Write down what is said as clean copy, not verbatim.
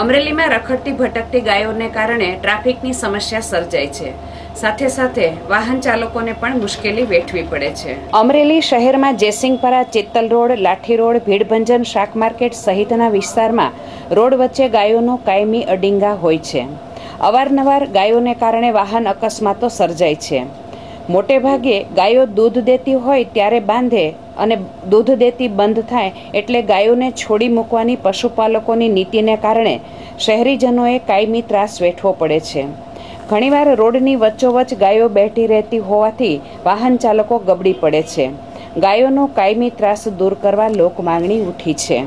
અમરેલીમાં રખડતી ભટકતી ગાયોને કારણે ટ્રાફિકની સમસ્યા સર્જાય છે. સાથે સાથે વાહન ચાલકોને પણ મુશ્કેલી વેઠવી પડે છે. અમરેલી શહેરમાં જેસિંગપરા, ચેતલ રોડ, લાઠી રોડ, ભીડભંજન, શાક માર્કેટ સહિતના વિસ્તારમાં રોડ વચ્ચે ગાયોનો કાયમી અડિંગા હોય છે. અવારનવાર ગાયોને કારણે વાહન અકસ્માતો સર્જાય છે. મોટે ભાગે ગાયો દૂધ દેતી હોય ત્યારે બાંધે અને દૂધ દેતી બંધ થાય એટલે ગાયોને છોડી મૂકવાની પશુપાલકોની નીતિને કારણે શહેરીજનોએ કાયમી ત્રાસ વેઠવો પડે છે. ઘણીવાર રોડની વચ્ચોવચ્ચ ગાયો બેઠી રહેતી હોવાથી વાહન ચાલકો ગબડી પડે છે. ગાયોનો કાયમી ત્રાસ દૂર કરવા લોક માંગણી ઉઠી છે.